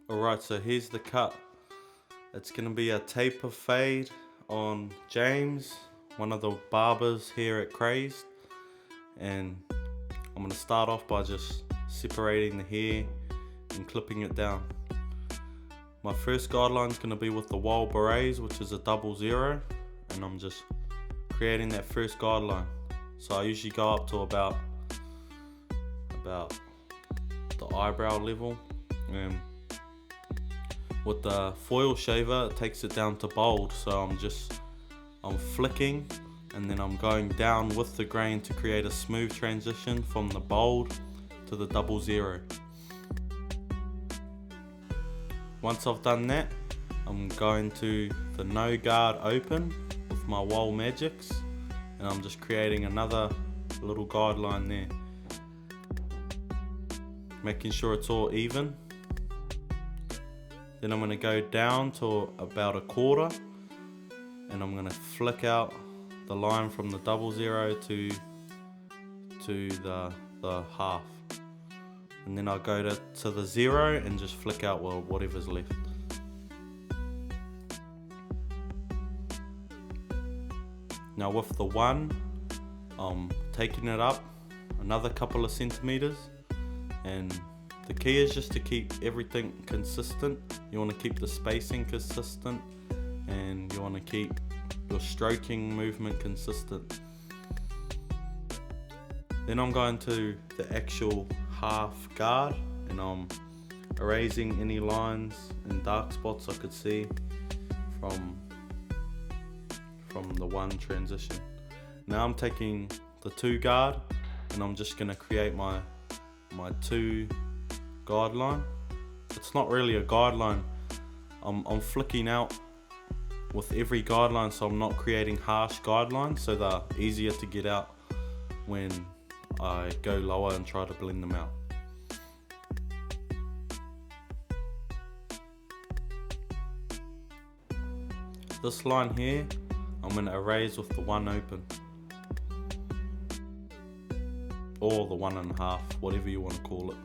Alright, so here's the cut. It's gonna be a taper fade on James, one of the barbers here at Crazed. And I'm gonna start off by just separating the hair and clipping it down. My first guideline is gonna be with the wild berets, which is a 00, and I'm just creating that first guideline. So I usually go up to about the eyebrow level. With the foil shaver, it takes it down to bold, so I'm flicking and then I'm going down with the grain to create a smooth transition from the bold to the 00. Once I've done that, I'm going to the no guard open with my Wall Magics, and I'm just creating another little guideline there, making sure it's all even. Then I'm going to go down to about a quarter, and I'm going to flick out the line from the 00 to the half, and then I'll go to the 0 and just flick out whatever's left. Now with the 1, I'm taking it up another couple of centimeters, and the key is just to keep everything consistent. You want to keep the spacing consistent, and you want to keep your stroking movement consistent. Then I'm going to the actual half guard, and I'm erasing any lines and dark spots I could see from the 1 transition. Now I'm taking the 2 guard, and I'm just going to create my 2 guideline. It's not really a guideline. I'm flicking out with every guideline, so I'm not creating harsh guidelines, so they're easier to get out when I go lower and try to blend them out. This line here, I'm going to erase with the 1 open, or the 1.5, whatever you want to call it.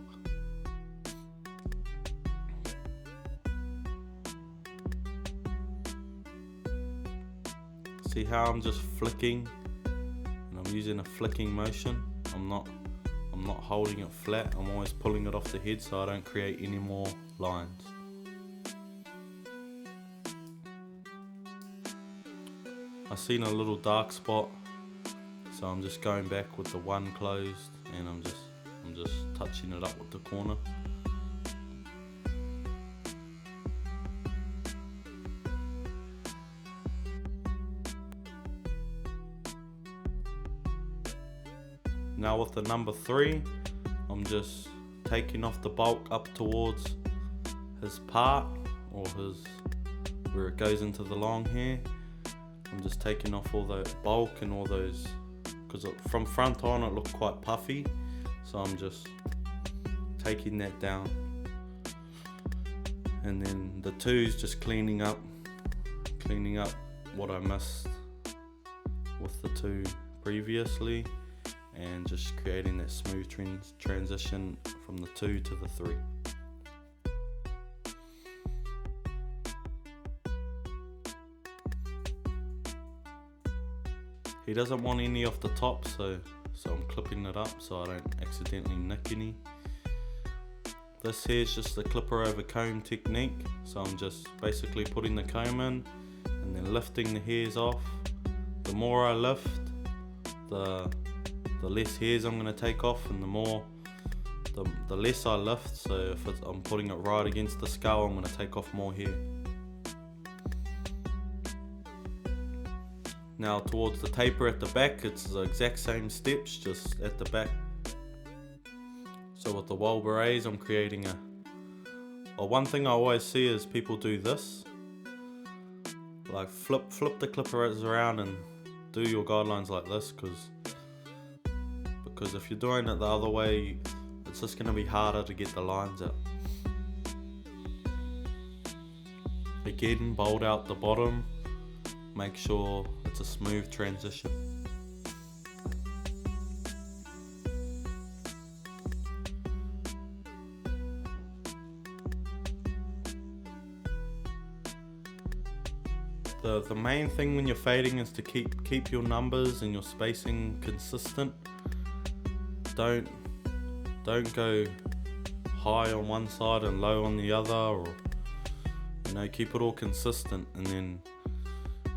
See how I'm just flicking, and I'm using a flicking motion. I'm not holding it flat. I'm always pulling it off the head so I don't create any more lines. I seen a little dark spot, so I'm just going back with the 1 closed, and I'm just touching it up with the corner. Now with the number 3, I'm just taking off the bulk up towards his part, or where it goes into the long hair. I'm just taking off all the bulk and all those, because from front on it looked quite puffy, so I'm just taking that down. And then the 2's just cleaning up what I missed with the 2 previously, and just creating that smooth transition from the 2 to the 3. He doesn't want any off the top, so I'm clipping it up so I don't accidentally nick any. This here is just the clipper over comb technique, so I'm just basically putting the comb in and then lifting the hairs off. The more I lift, the less hairs I'm going to take off, and the less I lift, so if I'm putting it right against the skull, I'm going to take off more hair. Now towards the taper at the back, it's the exact same steps, just at the back. So with the wild berets, I'm creating one thing I always see is people do this, like flip the clippers around and do your guidelines like this, because if you're doing it the other way, it's just going to be harder to get the lines out. Again, bold out the bottom, make sure it's a smooth transition. The main thing when you're fading is to keep your numbers and your spacing consistent. Don't go high on one side and low on the other, or keep it all consistent, and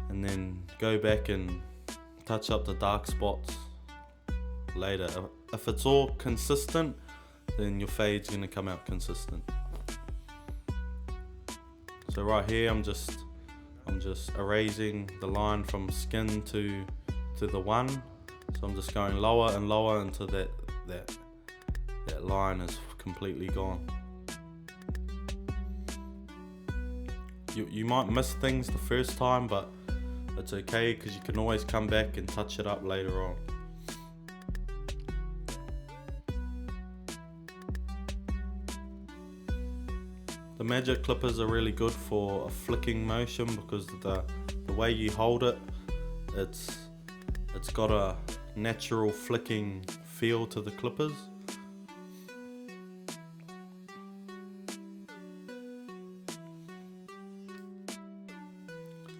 then go back and touch up the dark spots later. If it's all consistent, then your fade's gonna come out consistent. So right here I'm just erasing the line from skin to the one. So I'm just going lower and lower until that line is completely gone. You might miss things the first time, but it's okay because you can always come back and touch it up later on. The magic clippers are really good for a flicking motion because the way you hold it, it's got a natural flicking feel to the clippers.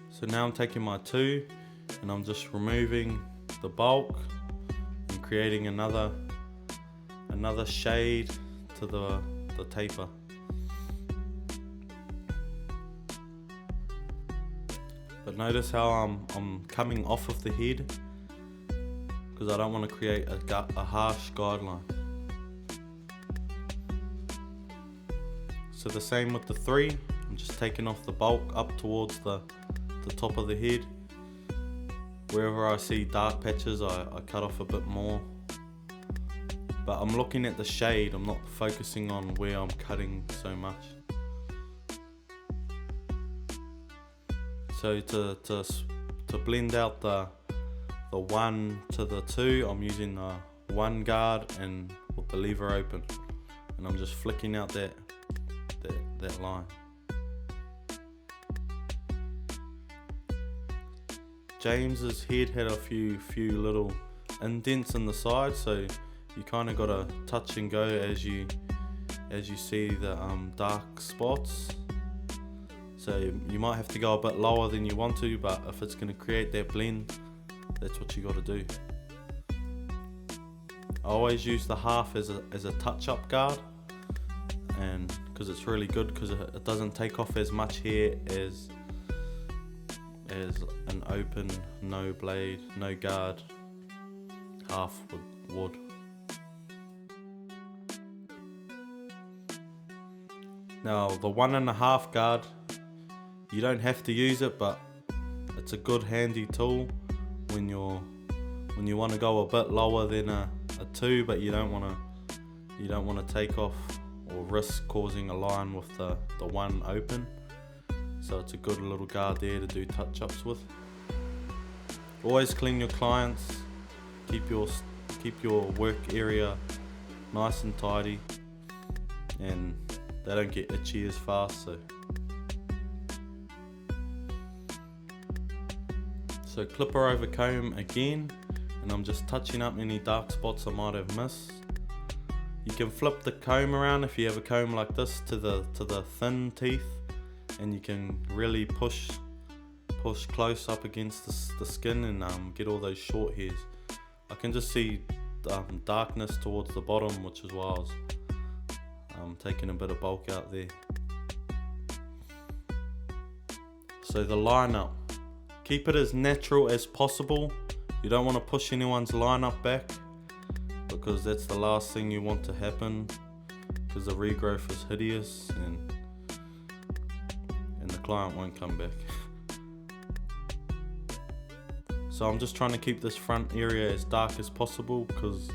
So now I'm taking my 2 and I'm just removing the bulk and creating another shade to the taper. But notice how I'm coming off of the head because I don't want to create a harsh guideline. So the same with the 3, I'm just taking off the bulk up towards the top of the head. Wherever I see dark patches, I cut off a bit more. But I'm looking at the shade, I'm not focusing on where I'm cutting so much. So to blend out the 1 to the 2, I'm using the 1 guard and with the lever open, and I'm just flicking out that line. James's head had a few little indents in the side, so you kind of got to touch and go as you see the dark spots. So you might have to go a bit lower than you want to, but if it's going to create that blend, that's what you got to do. I always use the half as a touch-up guard, and because it's really good because it doesn't take off as much hair as an open, no blade, no guard half would. Now the 1.5 guard, you don't have to use it, but it's a good handy tool when you want to go a bit lower than a 2, but you don't want to take off or risk causing a line with the 1 open. So it's a good little guard there to do touch-ups with. Always clean your clients, keep your work area nice and tidy, and they don't get itchy as fast. So clipper over comb again, and I'm just touching up any dark spots I might have missed. You can flip the comb around if you have a comb like this to the thin teeth, and you can really push close up against the skin and get all those short hairs. I can just see darkness towards the bottom, which is why I was taking a bit of bulk out there. So the line up, keep it as natural as possible. You don't want to push anyone's line up back, because that's the last thing you want to happen, because the regrowth is hideous and the client won't come back. So I'm just trying to keep this front area as dark as possible because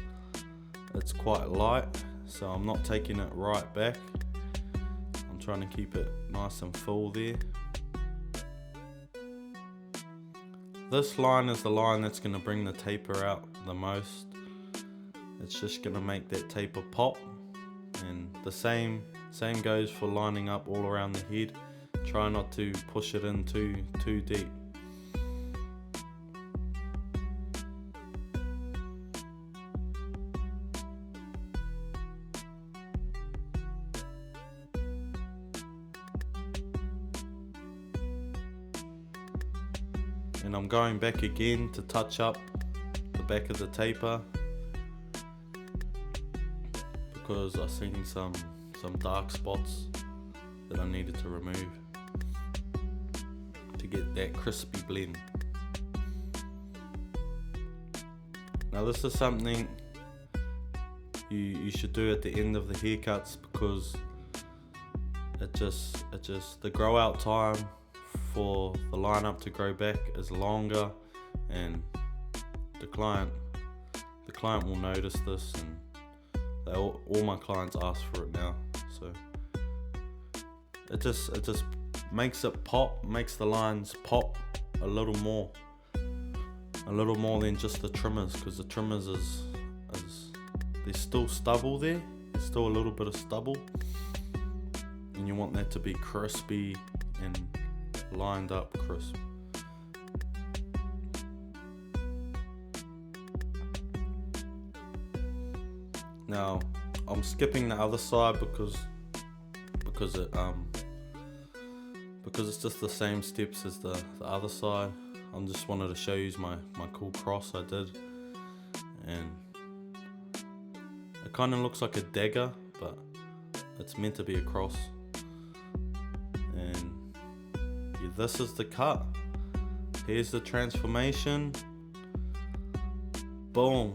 it's quite light, so I'm not taking it right back. I'm trying to keep it nice and full there. This line is the line that's going to bring the taper out the most. It's just going to make that taper pop, and the same goes for lining up all around the head. Try not to push it in too deep. and I'm going back again to touch up the back of the taper because I've seen some dark spots that I needed to remove to get that crispy blend. Now this is something you should do at the end of the haircuts because it just the grow out time for the lineup to grow back is longer, and the client will notice this, and all my clients ask for it now. So it just makes it pop, makes the lines pop a little more than just the trimmers, because the trimmers is there's still stubble there. There's still a little bit of stubble, and you want that to be crispy and lined up crisp. Now I'm skipping the other side because it's just the same steps as the other side. I just wanted to show you my cool cross I did, and it kind of looks like a dagger, but it's meant to be a cross. And yeah, this is the cut. Here's the transformation. Boom.